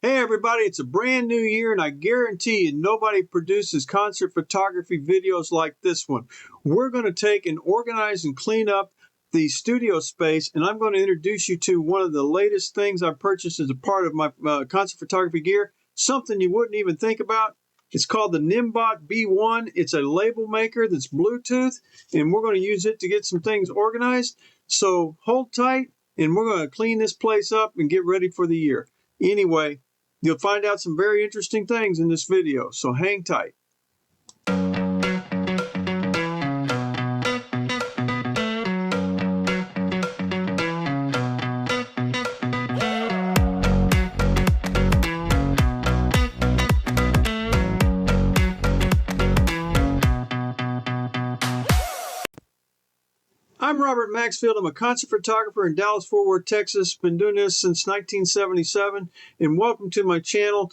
Hey everybody, it's a brand new year and I guarantee you nobody produces concert photography videos like this one. We're going to take and organize and clean up the studio space, and I'm going to introduce you to one of the latest things I purchased as a part of my concert photography gear, something you wouldn't even think about. It's called the Nimbot B1. It's a label maker that's Bluetooth, and we're going to use it to get some things organized. So hold tight and we're going to clean this place up and get ready for the year. Anyway, you'll find out some very interesting things in this video, so hang tight. I'm Robert Maxfield. I'm a concert photographer in Dallas-Fort Worth, Texas. Been doing this since 1977, and welcome to my channel.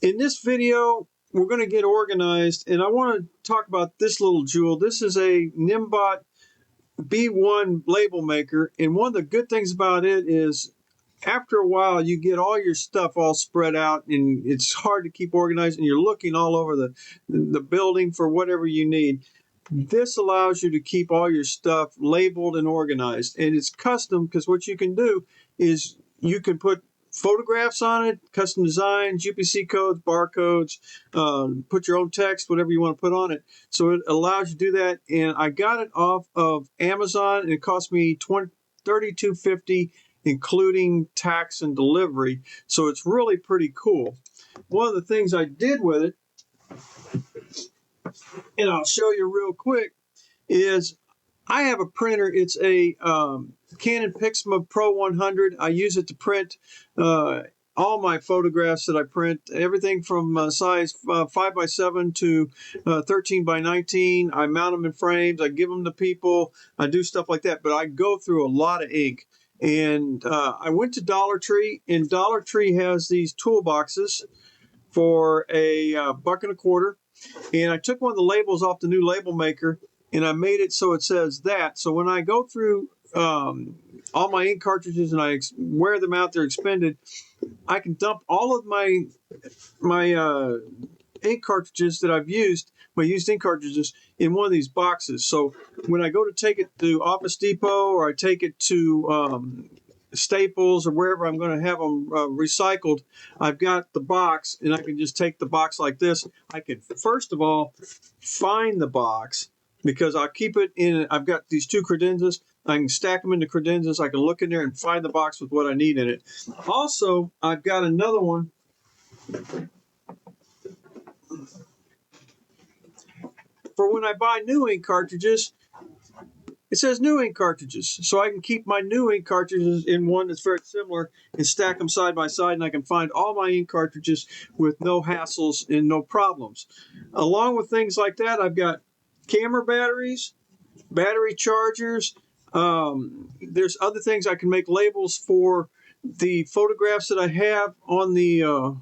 In this video, we're going to get organized, and I want to talk about this little jewel. This is a Nimbot B1 label maker, and one of the good things about it is after a while you get all your stuff all spread out, and it's hard to keep organized, and you're looking all over the building for whatever you need. This allows you to keep all your stuff labeled and organized, and it's custom because what you can do is you can put photographs on it, custom designs, UPC codes, barcodes, put your own text, whatever you want to put on it. So it allows you to do that, and I got it off of Amazon, and it cost me $32.50, including tax and delivery. So it's really pretty cool. One of the things I did with it, and I'll show you real quick, is I have a printer. It's a Canon Pixma Pro 100. I use it to print all my photographs that I print, everything from size 5x7 to 13x19. I mount them in frames. I give them to people. I do stuff like that, but I go through a lot of ink. And I went to Dollar Tree, and Dollar Tree has these toolboxes for a $1.25. And I took one of the labels off the new label maker, and I made it so it says that. So when I go through all my ink cartridges and I wear them out, they're expended, I can dump all of my ink cartridges that I've used, my used ink cartridges, in one of these boxes. So when I go to take it to Office Depot, or I take it to Staples, or wherever I'm going to have them recycled, I've got the box, and I can just take the box like this. I can first of all find the box, because I'll keep it in. I've got these two credenzas. I can stack them into credenzas. I can look in there and find the box with what I need in it. Also, I've got another one for when I buy new ink cartridges. It says new ink cartridges, so I can keep my new ink cartridges in one that's very similar and stack them side by side, and I can find all my ink cartridges with no hassles and no problems. Along with things like that, I've got camera batteries, battery chargers. There's other things. I can make labels for the photographs that I have on the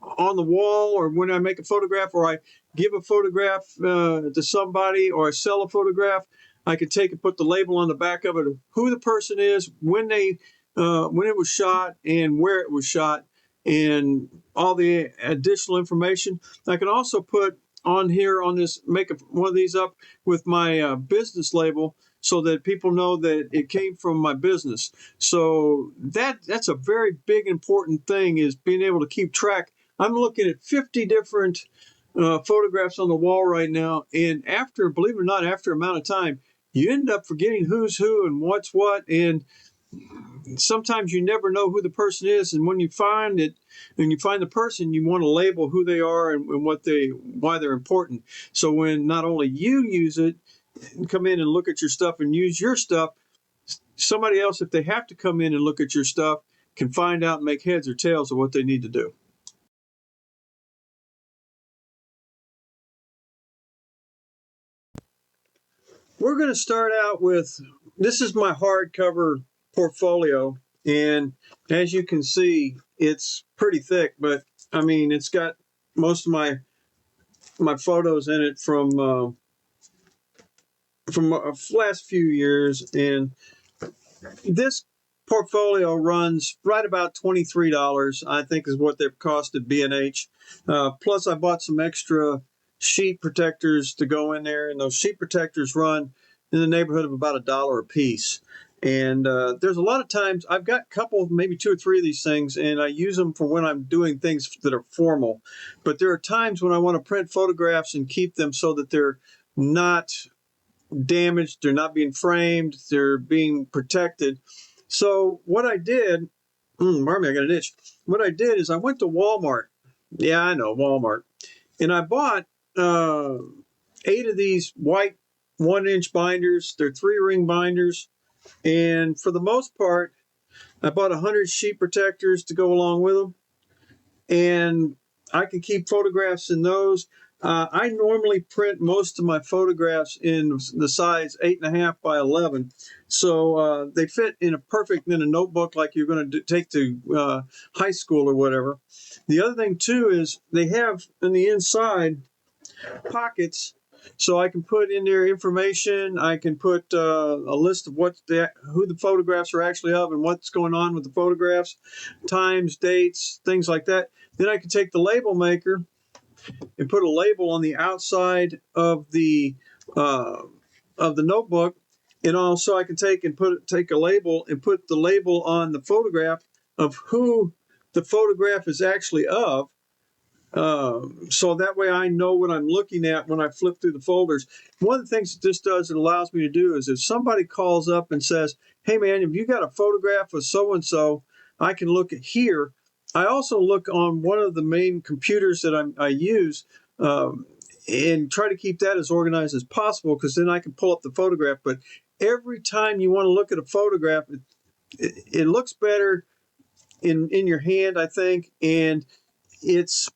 wall, or when I make a photograph, or I give a photograph to somebody, or I sell a photograph. I could take and put the label on the back of it, who the person is, when it was shot, and where it was shot, and all the additional information. I can also put on here on this, make one of these up with my business label, so that people know that it came from my business. So that's a very big important thing, is being able to keep track. I'm looking at 50 different photographs on the wall right now, and after, believe it or not, after amount of time, you end up forgetting who's who and what's what, and sometimes you never know who the person is. And when you find it, and you find the person, you want to label who they are and why they're important. So when not only you use it, come in and look at your stuff and use your stuff, somebody else, if they have to come in and look at your stuff, can find out and make heads or tails of what they need to do. We're going to start out with, this is my hardcover portfolio, and as you can see, it's pretty thick, but I mean, it's got most of my photos in it from the last few years. And this portfolio runs right about $23, I think is what they've cost at B&H. Plus, I bought some extra sheet protectors to go in there, and those sheet protectors run in the neighborhood of about $1 a piece. And there's a lot of times I've got a couple, maybe 2 or 3 of these things, and I use them for when I'm doing things that are formal. But there are times when I want to print photographs and keep them so that they're not damaged, they're not being framed, they're being protected. So what I did, pardon me, I got an itch. What I did is I went to Walmart. Yeah, I know, Walmart. And I bought 8 of these white 1-inch binders. They're 3-ring binders. And for the most part, I bought 100 sheet protectors to go along with them. And I can keep photographs in those. I normally print most of my photographs in the size 8.5 by 11. So they fit in a notebook like you're going to take to high school or whatever. The other thing, too, is they have in the inside pockets, so I can put in there information. I can put a list of who the photographs are actually of and what's going on with the photographs, times, dates, things like that. Then I can take the label maker and put a label on the outside of the notebook, and also I can take a label and put the label on the photograph of who the photograph is actually of. So that way I know what I'm looking at when I flip through the folders. One of the things that this does, it allows me to do, is if somebody calls up and says, hey man, if you got a photograph of so-and-so, I can look at here. I also look on one of the main computers that I use, and try to keep that as organized as possible, because then I can pull up the photograph. But every time you want to look at a photograph, it looks better in your hand, I think, and it's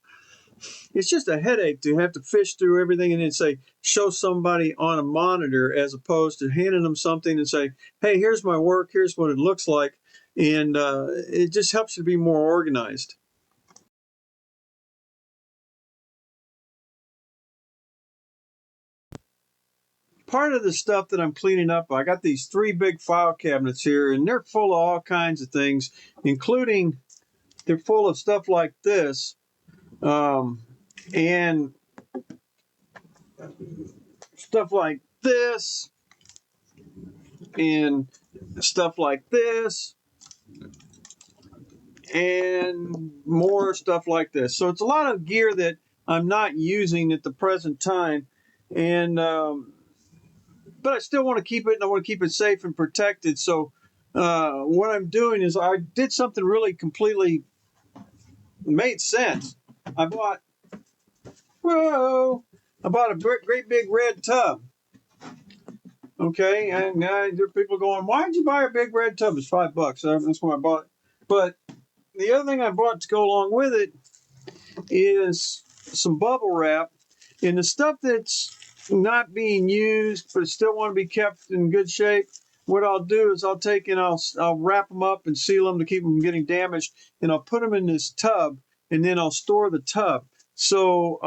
just a headache to have to fish through everything and then show somebody on a monitor, as opposed to handing them something and say, hey, here's my work, here's what it looks like. And it just helps you to be more organized. Part of the stuff that I'm cleaning up, I got these 3 big file cabinets here, and they're full of all kinds of things, including they're full of stuff like this, and stuff like this, and stuff like this, and more stuff like this. So it's a lot of gear that I'm not using at the present time, and but I still want to keep it, and I want to keep it safe and protected. So what I'm doing is I did something really completely made sense. I bought a great big red tub. Okay, and there are people going, why did you buy a big red tub? It's $5. That's why I bought it. But the other thing I bought to go along with it is some bubble wrap, and the stuff that's not being used but still want to be kept in good shape. What I'll do is I'll take and I'll wrap them up and seal them to keep them from getting damaged, and I'll put them in this tub, and then I'll store the tub. So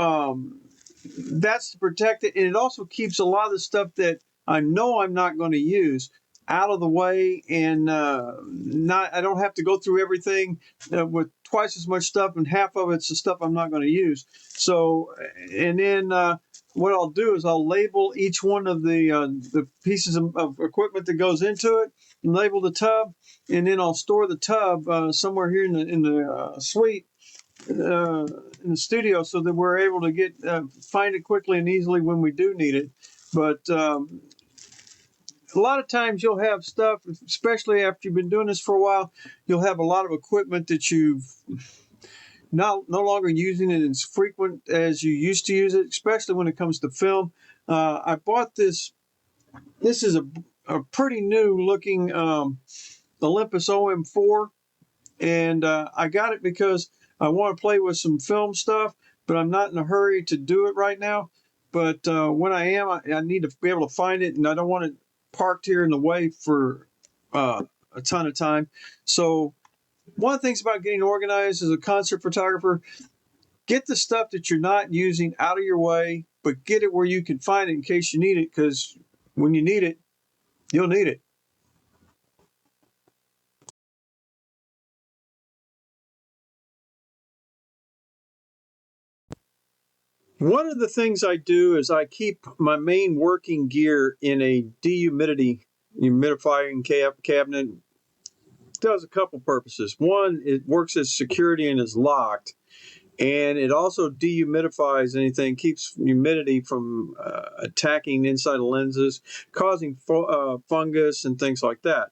that's to protect it, and it also keeps a lot of the stuff that I know I'm not going to use out of the way, and I don't have to go through everything with twice as much stuff, and half of it's the stuff I'm not going to use. So, and then what I'll do is I'll label each one of the pieces of equipment that goes into it, and label the tub, and then I'll store the tub somewhere here in the suite. In the studio, so that we're able to find it quickly and easily when we do need it. But a lot of times you'll have stuff, especially after you've been doing this for a while, you'll have a lot of equipment that you've no longer using it as frequent as you used to use it, especially when it comes to film. I bought this. This is a pretty new looking Olympus OM4, and I got it because I want to play with some film stuff, but I'm not in a hurry to do it right now. But when I am, I need to be able to find it, and I don't want it parked here in the way for a ton of time. So one of the things about getting organized as a concert photographer, get the stuff that you're not using out of your way, but get it where you can find it in case you need it, because when you need it, you'll need it. One of the things I do is I keep my main working gear in a humidifying cabinet. It does a couple purposes. One, it works as security and is locked, and it also dehumidifies anything, keeps humidity from attacking inside the lenses, causing fungus and things like that.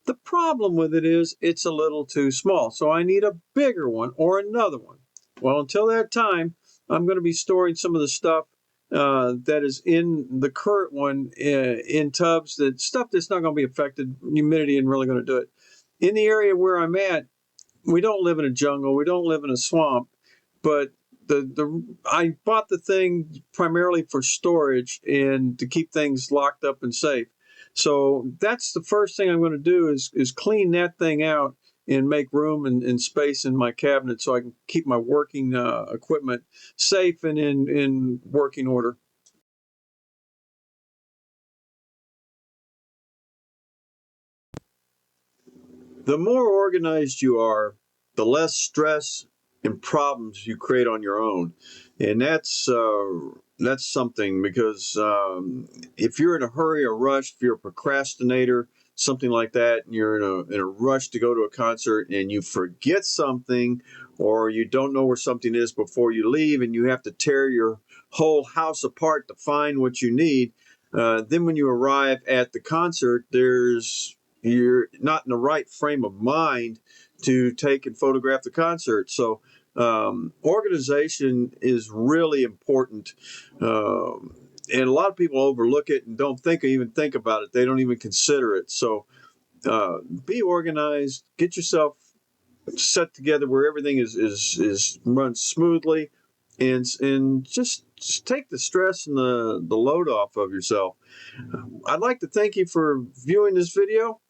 The problem with it is it's a little too small, so I need a bigger one or another one. Well, until that time, I'm going to be storing some of the stuff that is in the current one in tubs, that stuff that's not going to be affected. Humidity isn't really going to do it. In the area where I'm at, we don't live in a jungle, we don't live in a swamp, but I bought the thing primarily for storage and to keep things locked up and safe. So that's the first thing I'm going to do is clean that thing out and make room and space in my cabinet so I can keep my working equipment safe and in working order. The more organized you are, the less stress and problems you create on your own, and that's something, because if you're in a hurry or rush, if you're a procrastinator, something like that, and you're in a rush to go to a concert and you forget something, or you don't know where something is before you leave, and you have to tear your whole house apart to find what you need. Then when you arrive at the concert, you're not in the right frame of mind to take and photograph the concert. So organization is really important. And a lot of people overlook it and don't even think about it. They don't even consider it. So be organized, get yourself set together where everything is runs smoothly, and just take the stress and the load off of yourself. I'd like to thank you for viewing this video.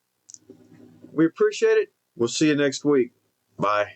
We appreciate it. We'll see you next week. Bye.